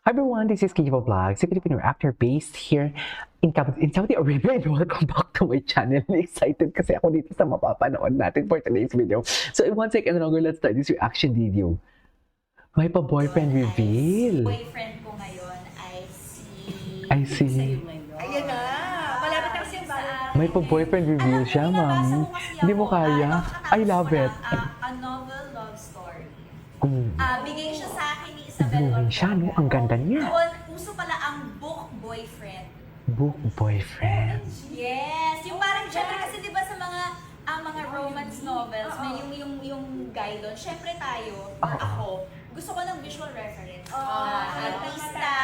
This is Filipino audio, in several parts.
Hi everyone, this is Kikipo Vlogs, a Filipino actor based here in Saudi Arabia, and welcome back to my channel. Excited kasi ako dito sa mapapanood natin for today's video. So in 1 second longer, let's start this reaction video. May pa-boyfriend reveal. Boyfriend ko ngayon ay si... I see. Ayan na! Malapit na kasi yung bago. May pa-boyfriend reveal siya, ma'am. Hindi mo kaya? I love it. A novel love story. Mm. Bigay siya sa akin ni Isabel Moving siya, no? Ang ganda niya. Noon, uso pala ang book boyfriend. Book boyfriend. Yes! Yung parang, syempre kasi di ba sa mga romance novels, may yung guy doon, syempre tayo, or ako, gusto ko ng visual reference. Artista,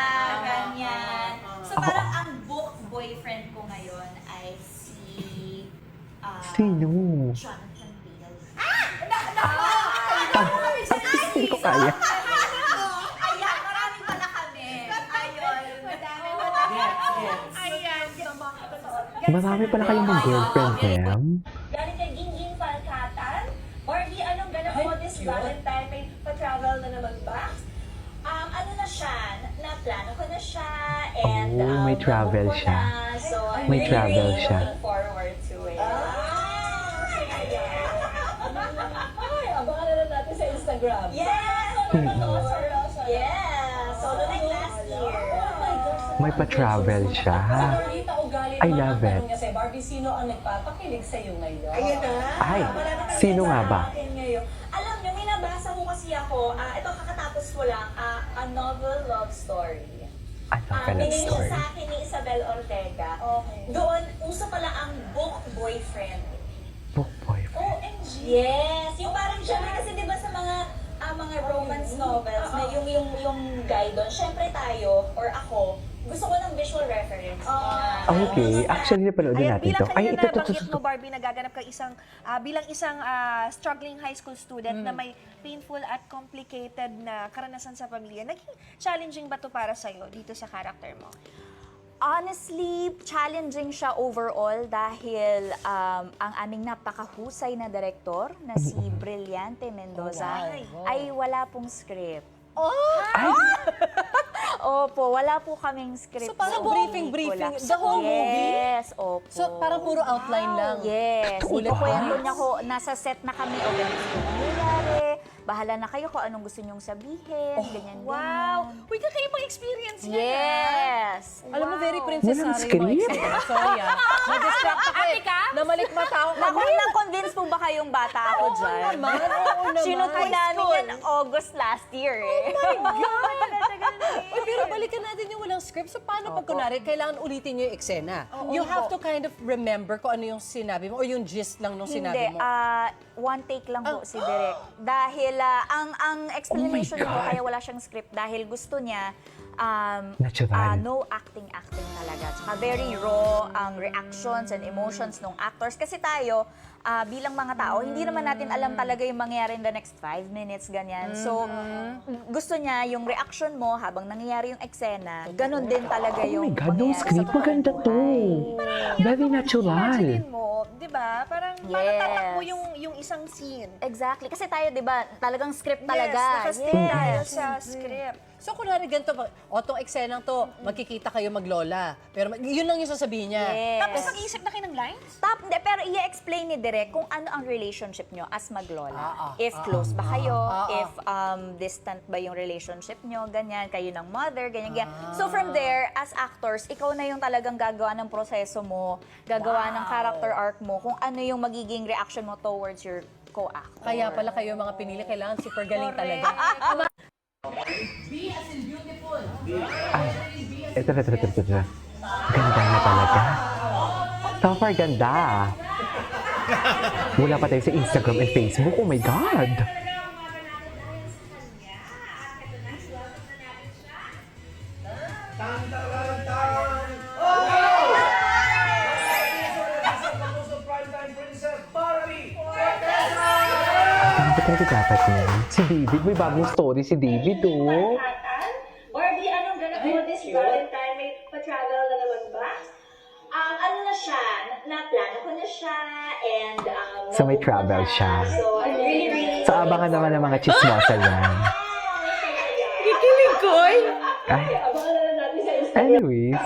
ganyan. So parang ang book boyfriend ko ngayon ay si... Sino? Jonathan Bale. Hindi ko kaya. Ayan, maraming pala kami. Ayun. Ayan. Marami pala kayong mag-girlfriend, ma'am. Galing kay Gingging Falcatan? Or di anong ganap mo this Valentine? May pa-travel na naman ba? Ano na siya? Na-plano ko na siya. And, Oh, may travel nabook ko siya. na. So, I'm May travel really siya. looking forward to it. Ay, abangan na lang natin sa Instagram. Yes! Yes! So, like last year. Oh my gosh. May pa-travel siya. Lolita Ugali, I love it. Niya sa'yo, Barbie, sino ang nagpapakilig sa'yo ngayon? Ayan na. Ay, Marami kami sino nga ba? sa akin ngayon. Alam niyo, may nabasa ko kasi ako, ito kakatapos ko lang, a novel love story. Ano ka na Binigay siya story? sa akin ni Isabel Ortega. Okay. Doon, uso pala ang book boyfriend. Book boyfriend. OMG! Yes! Yung parang syempre kasi di ba sa mga romance novels, may yung guy doon, syempre tayo, or ako, gusto ko ng visual reference. Okay, actually napanood din Ayan, natin bilang to. kanina ito. nabanggit mo, Barbie, nagaganap ka bilang isang struggling high school student na may painful at complicated na karanasan sa pamilya. Naging challenging ba to para sa'yo dito sa character mo? Honestly, challenging siya overall dahil ang aming napakahusay na direktor na si Brillante Mendoza ay wala pong script. Ay, Opo, wala po kaming script. So, parang briefing, pelikula. the whole movie? Yes, opo. So, parang puro outline lang. Yes. Ulit Ikukwento ba? niya ko, nasa set na kami, o ganito yung nangyayari. Bahala na kayo kung anong gusto niyong sabihin, ganyan, Wow! ganyan. Uy, kakaibang experience niya. Yes. Alam mo, very Princess Walang Harry script? yung experience. Sorry na-distract ako Ate ka? Namalik mata ako. Naku, na-convince po ba kayong bata ako dyan? Naman, oo naman. Sinut po namin yan August last year eh. Uy, pero balikan natin yung walang script. So, paano pag kunwari, kailangan ulitin niyo yung eksena? You have to kind of remember kung ano yung sinabi mo or yung gist lang nung sinabi Hindi, mo. one take lang po si Direk. Dahil ang explanation Oh my ko God. kaya wala siyang script dahil gusto niya Natural. no acting talaga. Tsaka very raw ang reactions and emotions ng actors. Kasi tayo, bilang mga tao, hindi naman natin alam talaga yung mangyayari in the next 5 minutes, ganyan. So, gusto niya yung reaction mo habang nangyayari yung eksena, ganun din talaga oh my yung God, no mangyayari sa script. totoong Maganda to. buhay. Very natural. Imagine mo, di ba? Parang matatak mo Yes. yung isang scene. Exactly. Kasi tayo, di ba, talagang script talaga. Yes, nakastick tayo Yes. sa script. So, kunwari ganito, o tong eksenang to, magkikita kayo maglola. Pero yun lang yung sasabihin niya. Yes. Tapos mag-iisip na kayo ng lines? Hindi, pero i-explain ni Direk kung ano ang relationship nyo as maglola. If close ba kayo, if distant ba yung relationship nyo, ganyan, kayo ng mother, ganyan, ganyan. So from there, as actors, ikaw na yung talagang gagawa ng proseso mo, gagawa ng character arc mo, kung ano yung magiging reaction mo towards your co-actor. Kaya pala kayo mga pinili, kailangan super galing talaga. Ito. Ganda na talaga. So far, ganda. Wala pa tayo sa Instagram and Facebook. Oh my God! Ang ganda talaga dapat niya. Si David, may bagong story si David, oh. Barbie, anong ganap mo this Valentine? May pa-travel na naman ba? Ano na siya, na-plano ko na siya, and So may nabook ko travel na. siya. So, I'm really So abangan naman ng mga chismosa yan. Kikilig ko Ay. Anyways.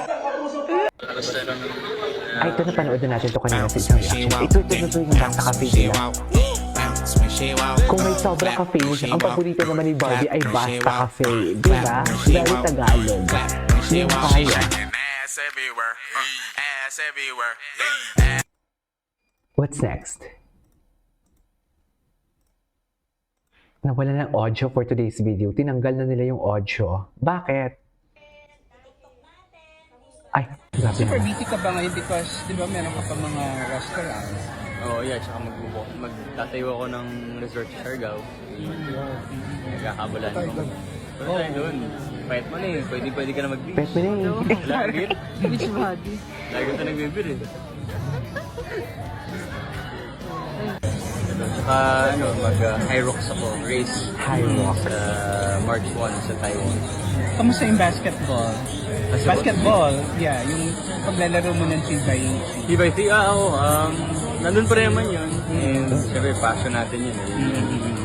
Ay, ito napanood na natin ito kanina sa isang reaction. Ito yung nasa cafe nila. Kung may sobra cafe, ang paborito naman ni Barbie ay Basta Cafe. Diba? Very Tagalog. Yung kaya. What's next? Nawala ng audio for today's video. Tinanggal na nila yung audio. Bakit? Ay, grabe Super naman. busy ka ba ngayon because, di ba, meron ka pa mga restaurant? Oo, yeah. Tsaka magtatayo ako ng resort sa Siargao. Nagkakabalan ko. Pero tayo doon. Kahit mo na eh. Pwede ka na mag-beach. Pwede mo na eh. Lagi. Beach body. Lagi ka nagbibir eh. Tsaka mag-high rocks ako. Race. High rocks. Sa March 1 sa Taiwan. Kamusta yung basketball? Basketball, yeah, yung paglalaro mo ng 3x3. T-by-T, oo. Nandun pa rin naman yun. And syempre, passion natin yun eh.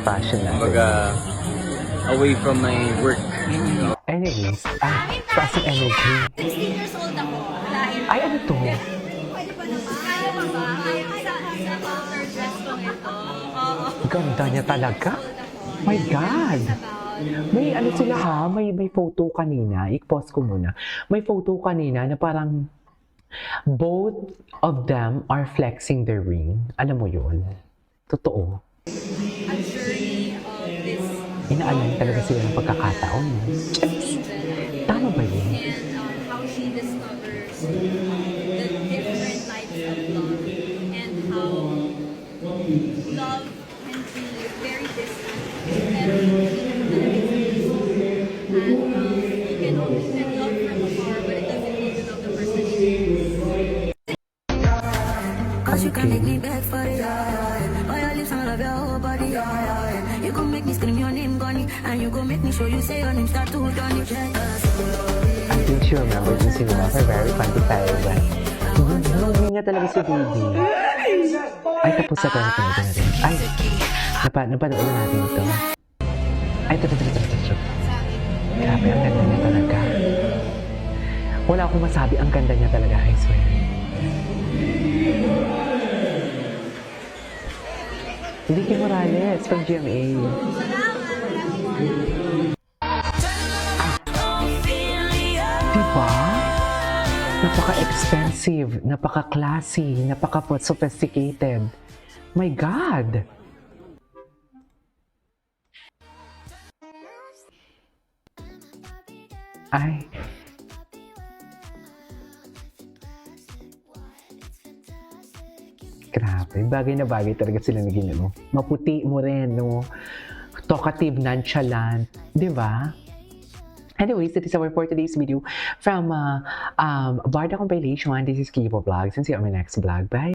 Passion natin. Kumbaga, away from my work. Anyways, taas ng energy. 16 years old ako. Dahil Ay, ano to? pwede pa naman. Kaya pa ba? Kaya sa counter dress ko ito. Oo. Ganda niya talaga. My God! May ano sila ha, may photo kanina. I-pause ko muna. May photo kanina na parang both of them are flexing their ring. Alam mo yun? Totoo. A journey of this Inaalan talaga sila ng pagkakataon. Tama ba yun? and how she discovers the different types of love and how love can be very distant. Pero and you can love from afar, but it doesn't mean you love the person you Cause you can make me beg for it, all your lips and love your whole body, You gon' make me scream your name, Gunny, and you gon' make me show you say your name, start to done it. I think she remembers yung cinema for very fun to tayo ba? Nung nga talaga si Baby. Ay, tapos sa talaga natin. Ay, napanood na natin ito. Ay, ito. Grabe, ang ganda niya talaga. Wala akong masabi, ang ganda niya talaga, I swear. Vicky Morales from GMA. Diba? Napaka-expensive, napaka-classy, napaka-sophisticated. My God! Ay. Grabe, bagay na bagay talaga sila naging ano. Maputi mo rin, no? Talkative, nonchalant, di ba? Anyways, that is our for today's video from Barda Compilation. This is Kibo Vlogs, and see you on my next vlog. Bye!